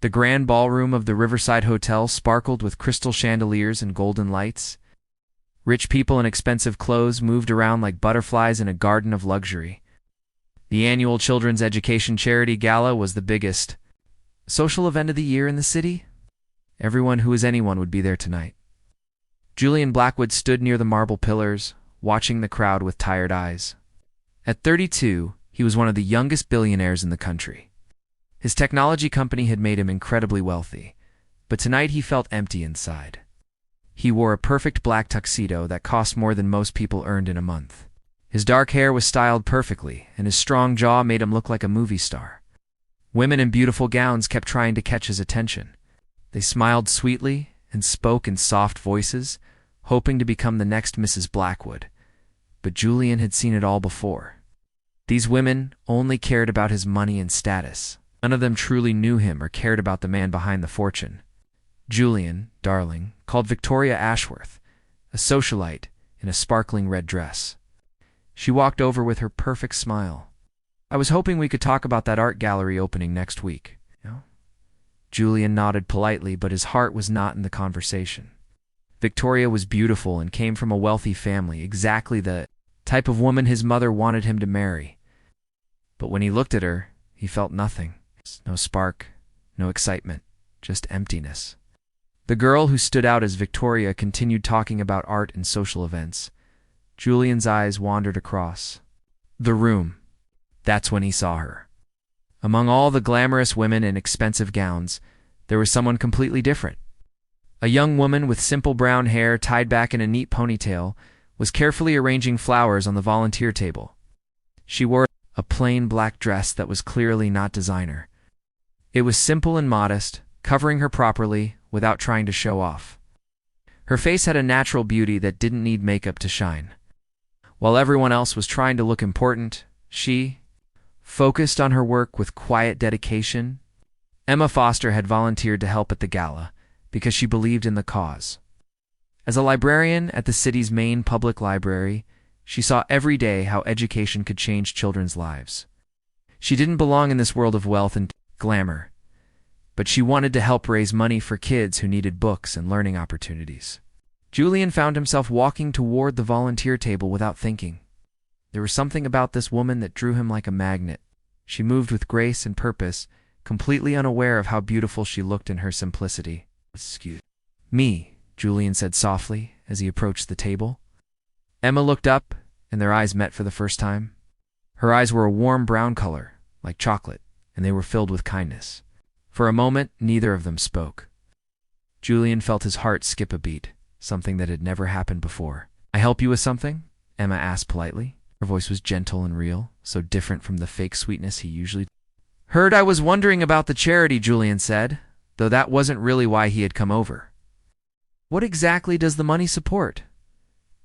The grand ballroom of the Riverside Hotel sparkled with crystal chandeliers and golden lights. Rich people in expensive clothes moved around like butterflies in a garden of luxury. The annual Children's Education Charity Gala was the biggest social event of the year in the city. Everyone who was anyone would be there tonight. Julian Blackwood stood near the marble pillars, watching the crowd with tired eyes. At 32, he was one of the youngest billionaires in the country. His technology company had made him incredibly wealthy, but tonight he felt empty inside. He wore a perfect black tuxedo that cost more than most people earned in a month. His dark hair was styled perfectly, and his strong jaw made him look like a movie star. Women in beautiful gowns kept trying to catch his attention. They smiled sweetly and spoke in soft voices, hoping to become the next Mrs. Blackwood. But Julian had seen it all before. These women only cared about his money and status. None of them truly knew him or cared about the man behind the fortune. Julian, darling, called Victoria Ashworth, a socialite in a sparkling red dress. She walked over with her perfect smile. "I was hoping we could talk about that art gallery opening next week." Julian nodded politely, but his heart was not in the conversation. Victoria was beautiful and came from a wealthy family, exactly the type of woman his mother wanted him to marry. But when he looked at her, he felt nothing. No spark, no excitement, just emptiness. The girl who stood out as Victoria continued talking about art and social events. Julian's eyes wandered across the room. That's when he saw her. Among all the glamorous women in expensive gowns, there was someone completely different. A young woman with simple brown hair tied back in a neat ponytail was carefully arranging flowers on the volunteer table. She wore a plain black dress that was clearly not designer. It was simple and modest, covering her properly without trying to show off. Her face had a natural beauty that didn't need makeup to shine. While everyone else was trying to look important, she focused on her work with quiet dedication. Emma Foster had volunteered to help at the gala because she believed in the cause. As a librarian at the city's main public library, she saw every day how education could change children's lives. She didn't belong in this world of wealth and glamour, but she wanted to help raise money for kids who needed books and learning opportunities. Julian found himself walking toward the volunteer table without thinking. There was something about this woman that drew him like a magnet. She moved with grace and purpose, completely unaware of how beautiful she looked in her simplicity. "Excuse me," Julian said softly as he approached the table. Emma looked up, and their eyes met for the first time. Her eyes were a warm brown color, like chocolate, and they were filled with kindness. For a moment, neither of them spoke. Julian felt his heart skip a beat, something that had never happened before. "I help you with something?" Emma asked politely. Her voice was gentle and real, so different from the fake sweetness he usually heard. "I was wondering about the charity," Julian said, though that wasn't really why he had come over. "What exactly does the money support?"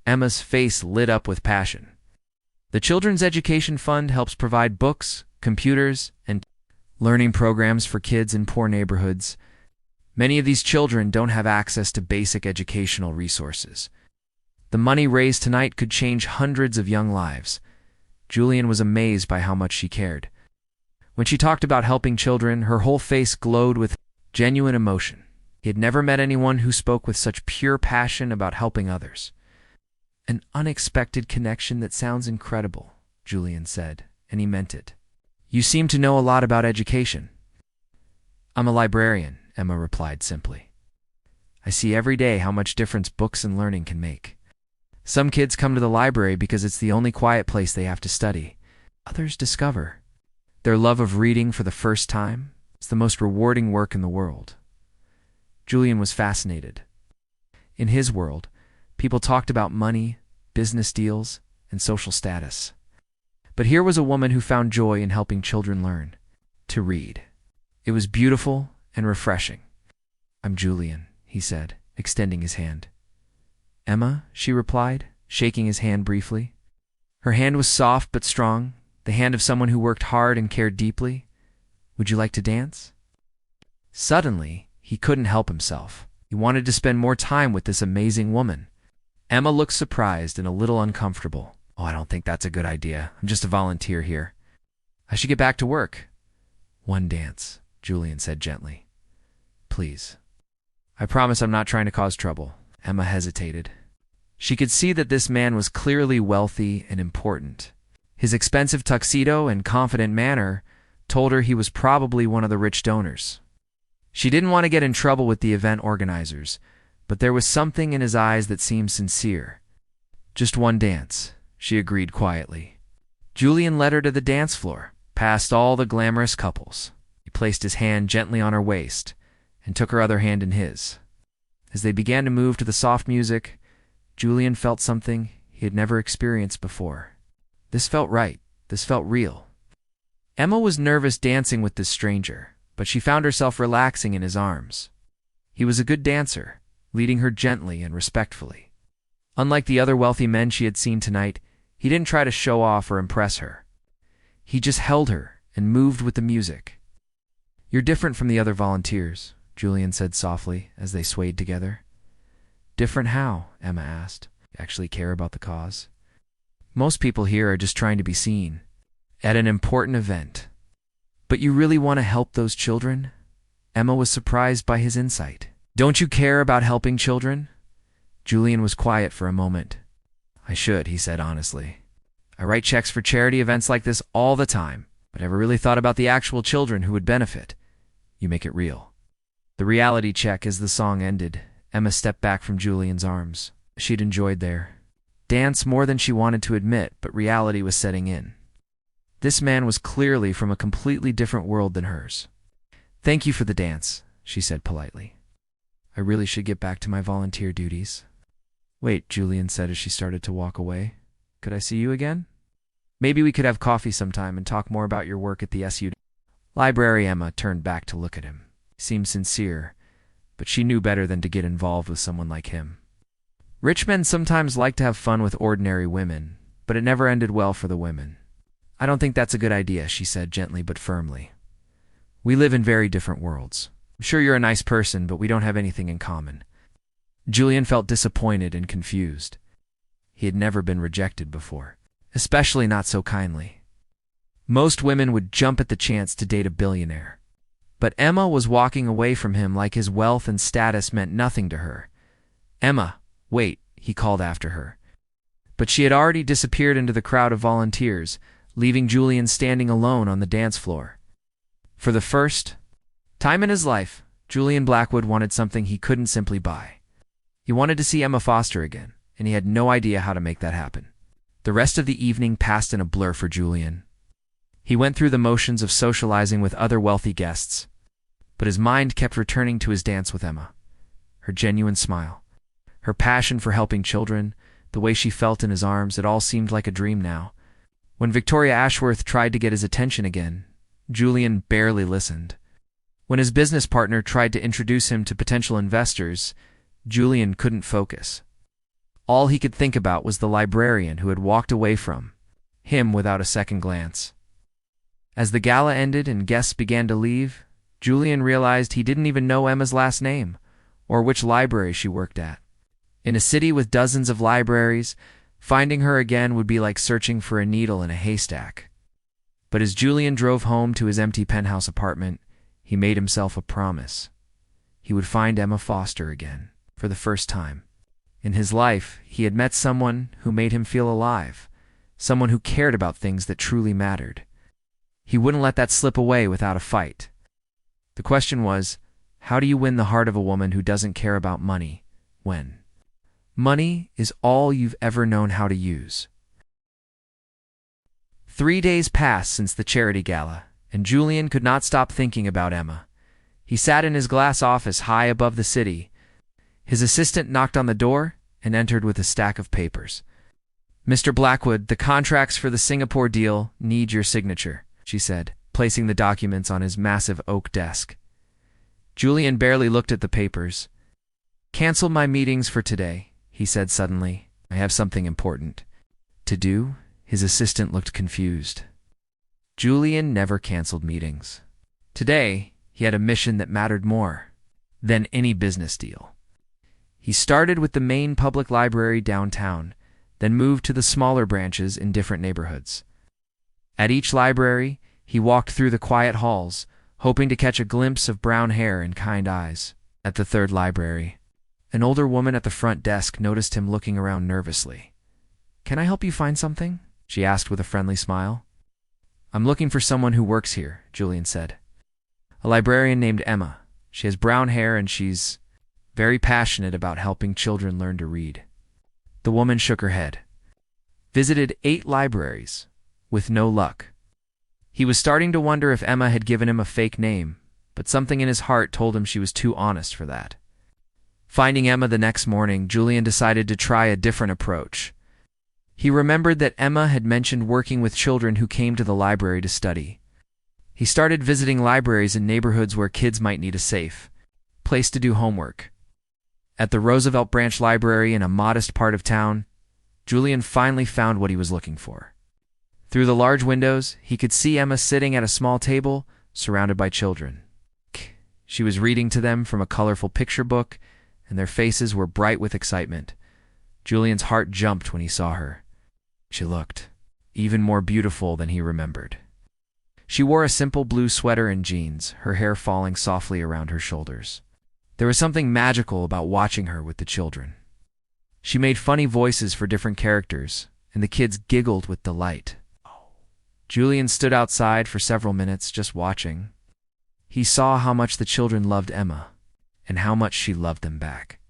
Emma's face lit up with passion. "The Children's Education Fund helps provide books, computers, and learning programs for kids in poor neighborhoods. Many of these children don't have access to basic educational resources. The money raised tonight could change hundreds of young lives." Julian was amazed by how much she cared. When she talked about helping children, her whole face glowed with genuine emotion. He had never met anyone who spoke with such pure passion about helping others. "An unexpected connection that sounds incredible," Julian said, and he meant it. "You seem to know a lot about education." "I'm a librarian," Emma replied simply. "I see every day how much difference books and learning can make. Some kids come to the library because it's the only quiet place they have to study. Others discover their love of reading for the first time. It's the most rewarding work in the world." Julian was fascinated. In his world, people talked about money, business deals, and social status. But here was a woman who found joy in helping children learn to read. It was beautiful and refreshing. "I'm Julian," he said, extending his hand. "Emma," she replied, shaking his hand briefly. Her hand was soft but strong, the hand of someone who worked hard and cared deeply. "Would you like to dance?" Suddenly, he couldn't help himself. He wanted to spend more time with this amazing woman. Emma looked surprised and a little uncomfortable. "Oh, I don't think that's a good idea. I'm just a volunteer here. I should get back to work." "One dance," Julian said gently. please. I promise I'm not trying to cause trouble. Emma hesitated. She could see that this man was clearly wealthy and important. His expensive tuxedo and confident manner told her he was probably one of the rich donors. She didn't want to get in trouble with the event organizers, but there was something in his eyes that seemed sincere. Just one dance, she agreed quietly. Julian led her to the dance floor, past all the glamorous couples. He placed his hand gently on her waist and took her other hand in his. As they began to move to the soft music, Julian felt something he had never experienced before. This felt right. This felt real. Emma was nervous dancing with this stranger, but she found herself relaxing in his arms. He was a good dancer, leading her gently and respectfully. Unlike the other wealthy men she had seen tonight, he didn't try to show off or impress her. He just held her and moved with the music. "You're different from the other volunteers," Julian said softly as they swayed together. "Different how?" Emma asked. "You actually care about the cause?" "Most people here are just trying to be seen at an important event." "But you really want to help those children?" Emma was surprised by his insight. "Don't you care about helping children?" Julian was quiet for a moment. "I should," he said honestly. "I write checks for charity events like this all the time, but I never really thought about the actual children who would benefit. You make it real." The reality check as the song ended. Emma stepped back from Julian's arms. She'd enjoyed their dance more than she wanted to admit, but reality was setting in. This man was clearly from a completely different world than hers. "Thank you for the dance," she said politely. "I really should get back to my volunteer duties." "Wait," Julian said as she started to walk away. "Could I see you again? Maybe we could have coffee sometime and talk more about your work at the SU." Library Emma turned back to look at him. He seemed sincere, but she knew better than to get involved with someone like him. Rich men sometimes like to have fun with ordinary women, but it never ended well for the women. "I don't think that's a good idea," she said gently but firmly. "We live in very different worlds. I'm sure you're a nice person, but we don't have anything in common." Julian felt disappointed and confused. He had never been rejected before, especially not so kindly. Most women would jump at the chance to date a billionaire. But Emma was walking away from him like his wealth and status meant nothing to her. "Emma, wait," he called after her. But she had already disappeared into the crowd of volunteers, leaving Julian standing alone on the dance floor. For the first time in his life, Julian Blackwood wanted something he couldn't simply buy. He wanted to see Emma Foster again, and he had no idea how to make that happen. The rest of the evening passed in a blur for Julian. He went through the motions of socializing with other wealthy guests, but his mind kept returning to his dance with Emma. Her genuine smile, her passion for helping children, the way she felt in his arms, it all seemed like a dream now. When Victoria Ashworth tried to get his attention again, Julian barely listened. When his business partner tried to introduce him to potential investors, Julian couldn't focus. All he could think about was the librarian who had walked away from him without a second glance. As the gala ended and guests began to leave, Julian realized he didn't even know Emma's last name or which library she worked at. In a city with dozens of libraries, finding her again would be like searching for a needle in a haystack. But as Julian drove home to his empty penthouse apartment, he made himself a promise. He would find Emma Foster again, for the first time. In his life, he had met someone who made him feel alive, someone who cared about things that truly mattered. He wouldn't let that slip away without a fight. The question was, how do you win the heart of a woman who doesn't care about money when money is all you've ever known how to use? 3 days passed since the charity gala, and Julian could not stop thinking about Emma. He sat in his glass office high above the city. His assistant knocked on the door and entered with a stack of papers. "Mr. Blackwood, the contracts for the Singapore deal need your signature," she said, placing the documents on his massive oak desk. Julian barely looked at the papers. "Cancel my meetings for today," he said suddenly. "I have something important to do." His assistant looked confused. Julian never canceled meetings. Today, he had a mission that mattered more than any business deal. He started with the main public library downtown, then moved to the smaller branches in different neighborhoods. At each library, he walked through the quiet halls, hoping to catch a glimpse of brown hair and kind eyes. At the third library, an older woman at the front desk noticed him looking around nervously. "Can I help you find something?" she asked with a friendly smile. "I'm looking for someone who works here," Julian said. "A librarian named Emma. She has brown hair and she's very passionate about helping children learn to read." The woman shook her head. Visited 8 libraries, with no luck. He was starting to wonder if Emma had given him a fake name, but something in his heart told him she was too honest for that. Finding Emma the next morning, Julian decided to try a different approach. He remembered that Emma had mentioned working with children who came to the library to study. He started visiting libraries in neighborhoods where kids might need a safe place to do homework. At the Roosevelt Branch Library in a modest part of town, Julian finally found what he was looking for. Through the large windows, he could see Emma sitting at a small table, surrounded by children. She was reading to them from a colorful picture book, and their faces were bright with excitement. Julian's heart jumped when he saw her. She looked even more beautiful than he remembered. She wore a simple blue sweater and jeans, her hair falling softly around her shoulders. There was something magical about watching her with the children. She made funny voices for different characters, and the kids giggled with delight. Julian stood outside for several minutes just watching. He saw how much the children loved Emma, and how much she loved them back.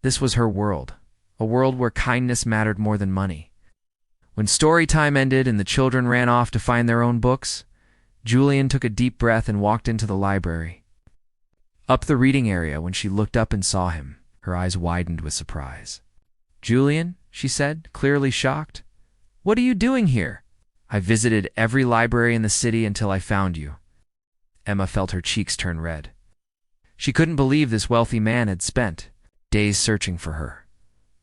This was her world, a world where kindness mattered more than money. When story time ended and the children ran off to find their own books, Julian took a deep breath and walked into the library. Up the reading area, when she looked up and saw him, her eyes widened with surprise. "Julian," she said, clearly shocked, "what are you doing here?" "I visited every library in the city until I found you." Emma felt her cheeks turn red. She couldn't believe this wealthy man had spent days searching for her.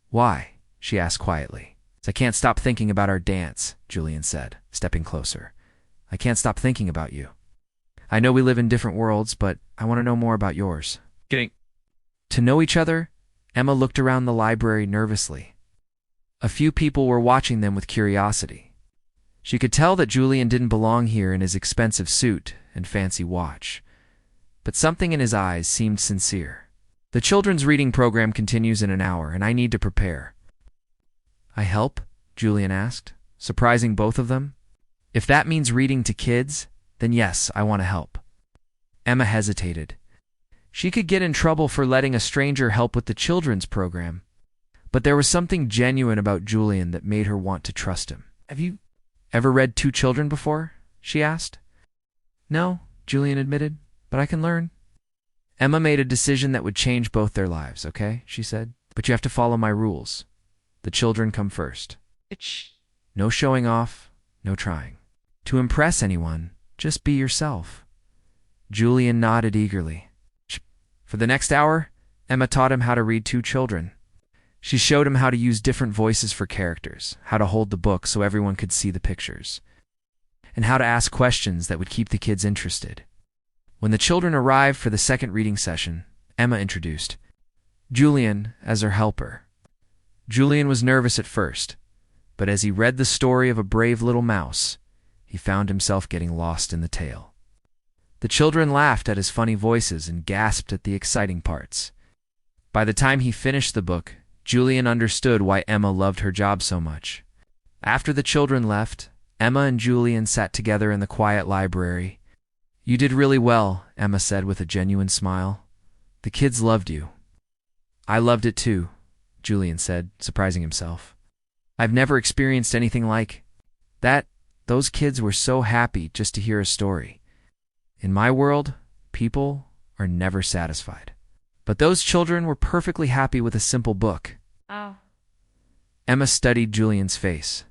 "Why?" she asked quietly. "I can't stop thinking about our dance," Julian said, stepping closer. "I can't stop thinking about you. I know we live in different worlds, but I want to know more about yours." To know each other, Emma looked around the library nervously. A few people were watching them with curiosity. She could tell that Julian didn't belong here in his expensive suit and fancy watch, but something in his eyes seemed sincere. "The children's reading program continues in an hour, and I need to prepare." "I help?" Julian asked, surprising both of them. "If that means reading to kids, then yes, I want to help." Emma hesitated. She could get in trouble for letting a stranger help with the children's program, but there was something genuine about Julian that made her want to trust him. "Have you ever read to children before?" she asked. "No," Julian admitted, "but I can learn." Emma made a decision that would change both their lives, "Okay," she said, "but you have to follow my rules. The children come first. No showing off, no trying to impress anyone, just be yourself." Julian nodded eagerly. For the next hour, Emma taught him how to read to children. She showed him how to use different voices for characters, how to hold the book so everyone could see the pictures, and how to ask questions that would keep the kids interested. When the children arrived for the second reading session, Emma introduced Julian as her helper. Julian was nervous at first, but as he read the story of a brave little mouse, he found himself getting lost in the tale. The children laughed at his funny voices and gasped at the exciting parts. By the time he finished the book, Julian understood why Emma loved her job so much. After the children left, Emma and Julian sat together in the quiet library. "You did really well," Emma said with a genuine smile. "The kids loved you." "I loved it too," Julian said, surprising himself. "I've never experienced anything like that. Those kids were so happy just to hear a story. In my world, people are never satisfied. But those children were perfectly happy with a simple book." Oh. Emma studied Julian's face.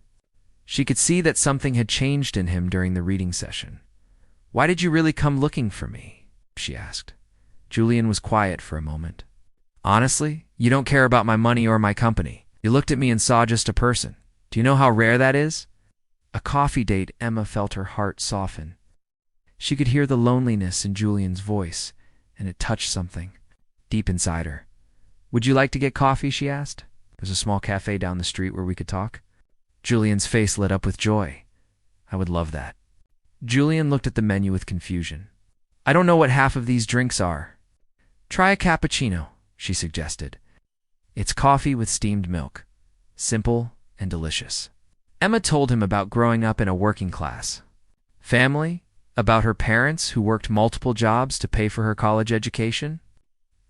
She could see that something had changed in him during the reading session. "Why did you really come looking for me?" she asked. Julian was quiet for a moment. "Honestly, you don't care about my money or my company. You looked at me and saw just a person. Do you know how rare that is?" A coffee date. Emma felt her heart soften. She could hear the loneliness in Julian's voice, and it touched something deep inside her. "Would you like to get coffee?" she asked. "There's a small cafe down the street where we could talk." Julian's face lit up with joy. "I would love that." Julian looked at the menu with confusion. I don't know what half of these drinks are. Try a cappuccino, she suggested. It's coffee with steamed milk. Simple and delicious. Emma told him about growing up in a working class family, about her parents who worked multiple jobs to pay for her college education.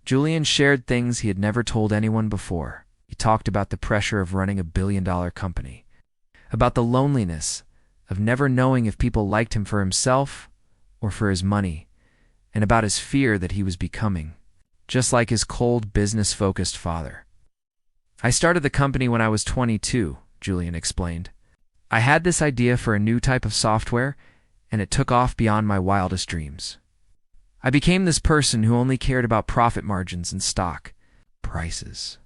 Julian shared things he had never told anyone before. He talked about the pressure of running a billion-dollar company, about the loneliness of never knowing if people liked him for himself or for his money, and about his fear that he was becoming just like his cold, business-focused father. I started the company when I was 22, Julian explained. I had this idea for a new type of software, and it took off beyond my wildest dreams. I became this person who only cared about profit margins and stock prices.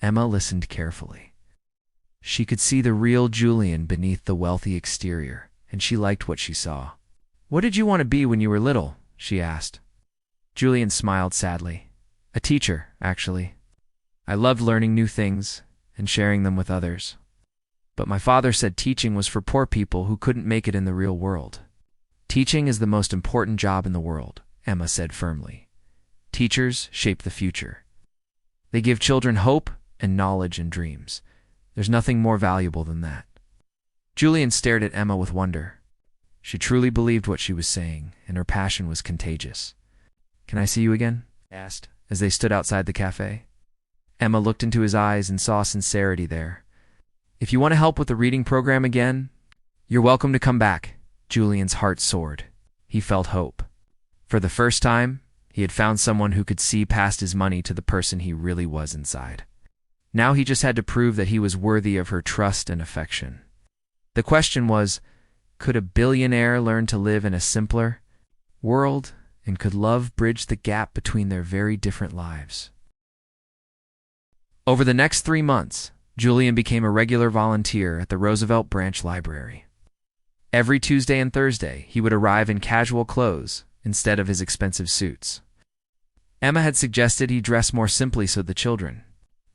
Emma listened carefully. She could see the real Julian beneath the wealthy exterior, and she liked what she saw. What did you want to be when you were little? She asked. Julian smiled sadly. A teacher, actually. I loved learning new things and sharing them with others. But my father said teaching was for poor people who couldn't make it in the real world. Teaching is the most important job in the world, Emma said firmly. Teachers shape the future. They give children hope and knowledge and dreams. There's nothing more valuable than that. Julian stared at Emma with wonder. She truly believed what she was saying, and her passion was contagious. Can I see you again? He asked, as they stood outside the cafe. Emma looked into his eyes and saw sincerity there. If you want to help with the reading program again, you're welcome to come back. Julian's heart soared. He felt hope. For the first time, he had found someone who could see past his money to the person he really was inside. Now he just had to prove that he was worthy of her trust and affection. The question was, could a billionaire learn to live in a simpler world, and could love bridge the gap between their very different lives? Over the next 3 months, Julian became a regular volunteer at the Roosevelt Branch Library. Every Tuesday and Thursday, he would arrive in casual clothes instead of his expensive suits. Emma had suggested he dress more simply so the children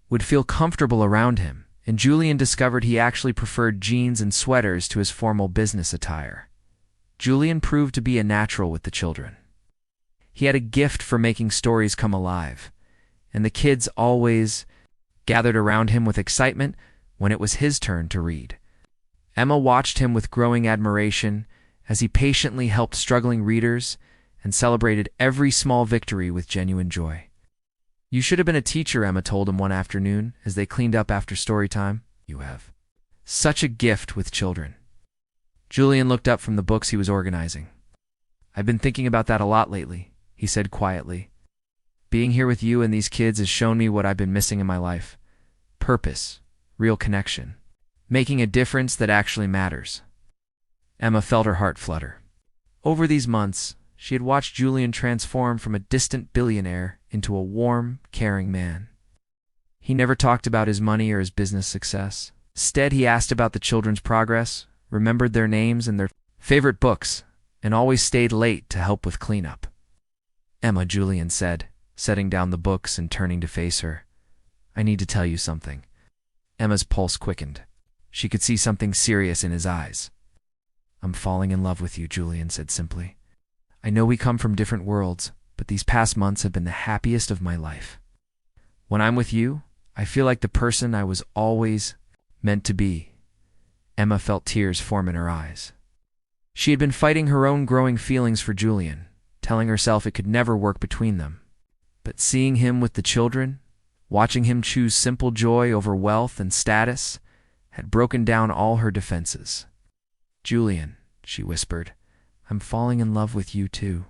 would feel comfortable around him, and Julian discovered he actually preferred jeans and sweaters to his formal business attire. Julian proved to be a natural with the children. He had a gift for making stories come alive, and the kids always gathered around him with excitement when it was his turn to read. Emma watched him with growing admiration as he patiently helped struggling readers and celebrated every small victory with genuine joy. You should have been a teacher, Emma told him one afternoon as they cleaned up after story time. You have such a gift with children. Julian looked up from the books he was organizing. I've been thinking about that a lot lately, he said quietly. Being here with you and these kids has shown me what I've been missing in my life. Purpose, real connection, making a difference that actually matters. Emma felt her heart flutter. Over these months, she had watched Julian transform from a distant billionaire into a warm, caring man. He never talked about his money or his business success. Instead, he asked about the children's progress, remembered their names and their favorite books, and always stayed late to help with cleanup. Emma, Julian said, setting down the books and turning to face her. I need to tell you something. Emma's pulse quickened. She could see something serious in his eyes. I'm falling in love with you, Julian said simply. I know we come from different worlds, but these past months have been the happiest of my life. When I'm with you, I feel like the person I was always meant to be. Emma felt tears form in her eyes. She had been fighting her own growing feelings for Julian, telling herself it could never work between them. But seeing him with the children, watching him choose simple joy over wealth and status, had broken down all her defenses. Julian, she whispered, I'm falling in love with you too.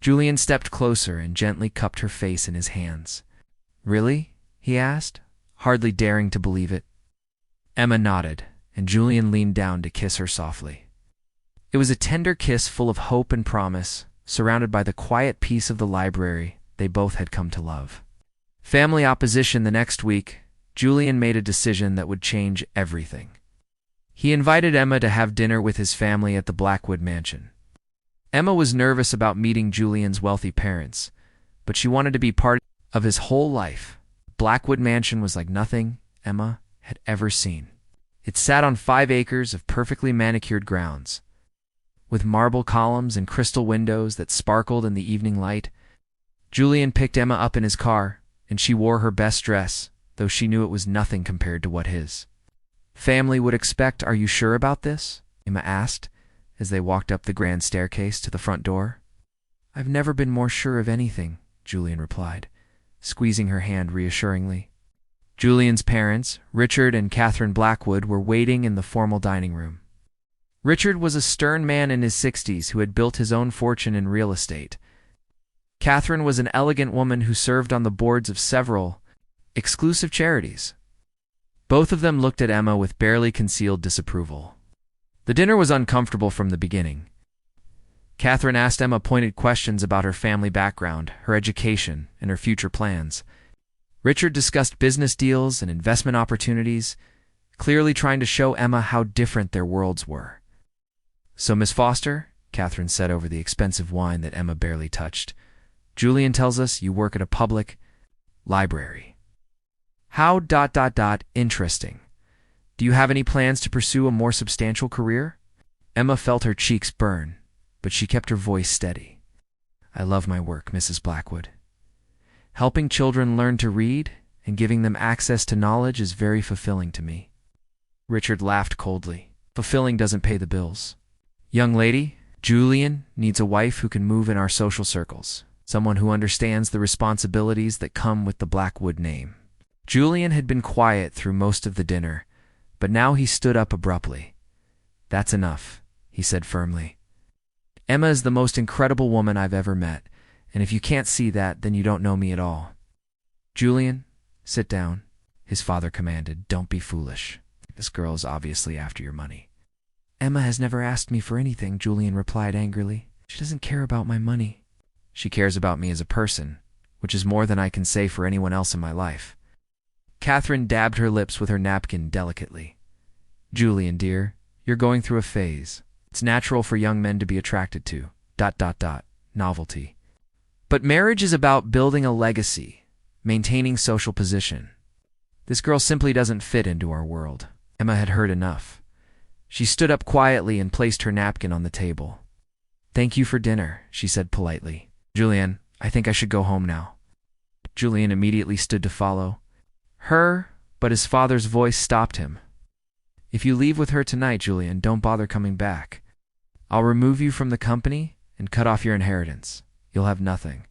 Julian stepped closer and gently cupped her face in his hands. Really? He asked, hardly daring to believe it. Emma nodded, and Julian leaned down to kiss her softly. It was a tender kiss full of hope and promise, surrounded by the quiet peace of the library they both had come to love. Family opposition the next week, Julian made a decision that would change everything. He invited Emma to have dinner with his family at the Blackwood mansion. Emma was nervous about meeting Julian's wealthy parents, but she wanted to be part of his whole life. Blackwood mansion was like nothing Emma had ever seen. It sat on 5 acres of perfectly manicured grounds, with marble columns and crystal windows that sparkled in the evening light. Julian picked Emma up in his car, and she wore her best dress, though she knew it was nothing compared to what his family would expect. "Are you sure about this?" Emma asked, as they walked up the grand staircase to the front door. "I've never been more sure of anything," Julian replied, squeezing her hand reassuringly. Julian's parents, Richard and Catherine Blackwood, were waiting in the formal dining room. Richard was a stern man in his 60s who had built his own fortune in real estate. Catherine was an elegant woman who served on the boards of several exclusive charities. Both of them looked at Emma with barely concealed disapproval. The dinner was uncomfortable from the beginning. Catherine asked Emma pointed questions about her family background, her education, and her future plans. Richard discussed business deals and investment opportunities, clearly trying to show Emma how different their worlds were. "So, Miss Foster," Catherine said over the expensive wine that Emma barely touched, "Julian tells us you work at a public library. How ... interesting. Do you have any plans to pursue a more substantial career?" Emma felt her cheeks burn, but she kept her voice steady. "I love my work, Mrs. Blackwood. Helping children learn to read and giving them access to knowledge is very fulfilling to me." Richard laughed coldly. "Fulfilling doesn't pay the bills. Young lady, Julian needs a wife who can move in our social circles, someone who understands the responsibilities that come with the Blackwood name." Julian had been quiet through most of the dinner, but now he stood up abruptly. "That's enough," he said firmly. "Emma is the most incredible woman I've ever met, and if you can't see that, then you don't know me at all." "Julian, sit down," his father commanded. "Don't be foolish. This girl is obviously after your money." "Emma has never asked me for anything," Julian replied angrily. "She doesn't care about my money." "She cares about me as a person, which is more than I can say for anyone else in my life." Catherine dabbed her lips with her napkin delicately. "Julian, dear, you're going through a phase. It's natural for young men to be attracted to ... novelty. But marriage is about building a legacy, maintaining social position. This girl simply doesn't fit into our world." Emma had heard enough. She stood up quietly and placed her napkin on the table. "Thank you for dinner," she said politely. "Julian, I think I should go home now." Julian immediately stood to follow her, but his father's voice stopped him. "If you leave with her tonight, Julian, don't bother coming back. I'll remove you from the company and cut off your inheritance. You'll have nothing."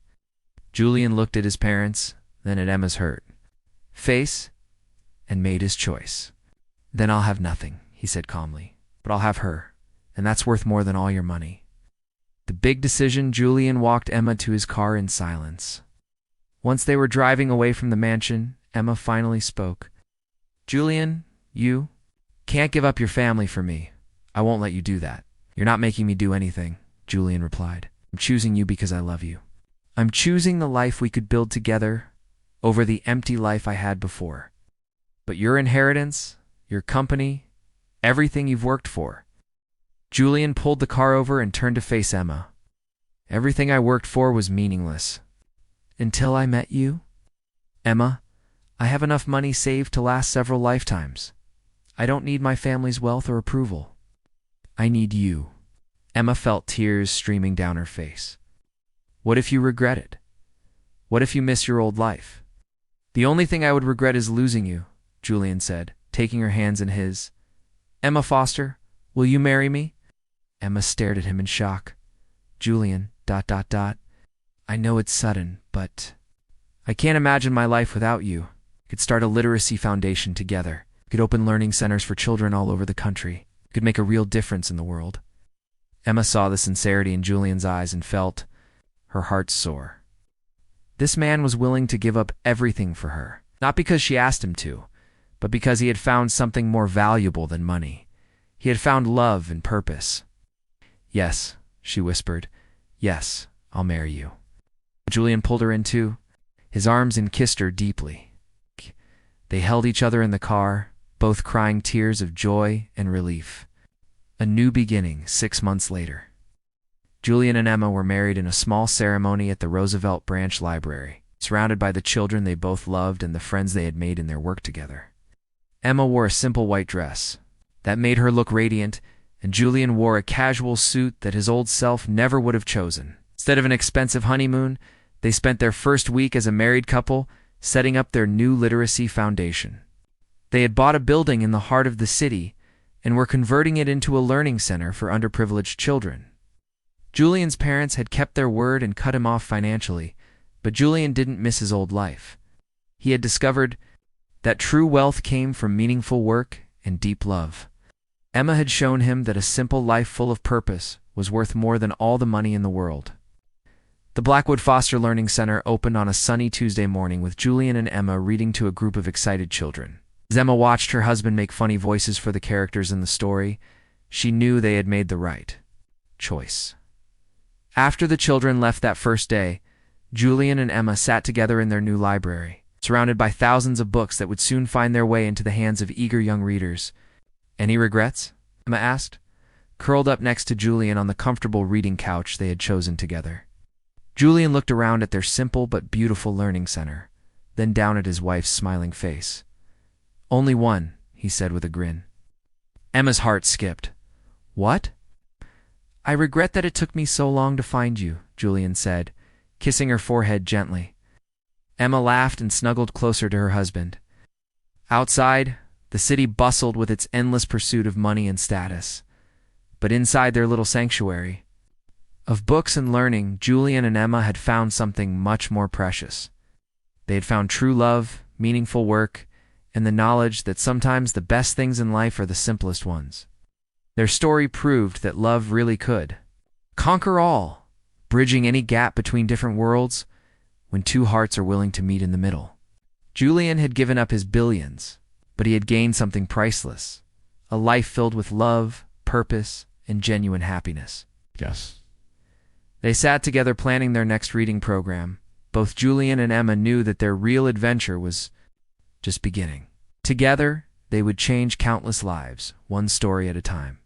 Julian looked at his parents, then at Emma's hurt face, and made his choice. "Then I'll have nothing," he said calmly. "But I'll have her, and that's worth more than all your money." The big decision, Julian walked Emma to his car in silence. Once they were driving away from the mansion, Emma finally spoke. "Julian, you can't give up your family for me. I won't let you do that." "You're not making me do anything," Julian replied. "I'm choosing you because I love you. I'm choosing the life we could build together over the empty life I had before. But your inheritance, your company, everything you've worked for." Julian pulled the car over and turned to face Emma. "Everything I worked for was meaningless. Until I met you. Emma, I have enough money saved to last several lifetimes. I don't need my family's wealth or approval. I need you." Emma felt tears streaming down her face. "What if you regret it? What if you miss your old life?" "The only thing I would regret is losing you," Julian said, taking her hands in his. "Emma Foster, will you marry me?" Emma stared at him in shock. "Julian, ... I know it's sudden, but I can't imagine my life without you. We could start a literacy foundation together. We could open learning centers for children all over the country. We could make a real difference in the world." Emma saw the sincerity in Julian's eyes and felt her heart soar. This man was willing to give up everything for her, not because she asked him to, but because he had found something more valuable than money. He had found love and purpose. "Yes," she whispered. "Yes, I'll marry you." Julian pulled her in too, his arms, and kissed her deeply. They held each other in the car, both crying tears of joy and relief. A new beginning 6 months later. Julian and Emma were married in a small ceremony at the Roosevelt Branch Library, surrounded by the children they both loved and the friends they had made in their work together. Emma wore a simple white dress that made her look radiant, and Julian wore a casual suit that his old self never would have chosen. Instead of an expensive honeymoon, they spent their first week as a married couple setting up their new literacy foundation. They had bought a building in the heart of the city and were converting it into a learning center for underprivileged children. Julian's parents had kept their word and cut him off financially, but Julian didn't miss his old life. He had discovered that true wealth came from meaningful work and deep love. Emma had shown him that a simple life full of purpose was worth more than all the money in the world. The Blackwood Foster Learning Center opened on a sunny Tuesday morning with Julian and Emma reading to a group of excited children. As Emma watched her husband make funny voices for the characters in the story, she knew they had made the right choice. After the children left that first day, Julian and Emma sat together in their new library, surrounded by thousands of books that would soon find their way into the hands of eager young readers. "Any regrets?" Emma asked, curled up next to Julian on the comfortable reading couch they had chosen together. Julian looked around at their simple but beautiful learning center, then down at his wife's smiling face. "Only one," he said with a grin. Emma's heart skipped. "What?" "I regret that it took me so long to find you," Julian said, kissing her forehead gently. Emma laughed and snuggled closer to her husband. Outside, the city bustled with its endless pursuit of money and status. But inside their little sanctuary of books and learning, Julian and Emma had found something much more precious. They had found true love, meaningful work, and the knowledge that sometimes the best things in life are the simplest ones. Their story proved that love really could conquer all, bridging any gap between different worlds when two hearts are willing to meet in the middle. Julian had given up his billions, but he had gained something priceless, a life filled with love, purpose, and genuine happiness. Yes. They sat together planning their next reading program. Both Julian and Emma knew that their real adventure was just beginning. Together, they would change countless lives, one story at a time.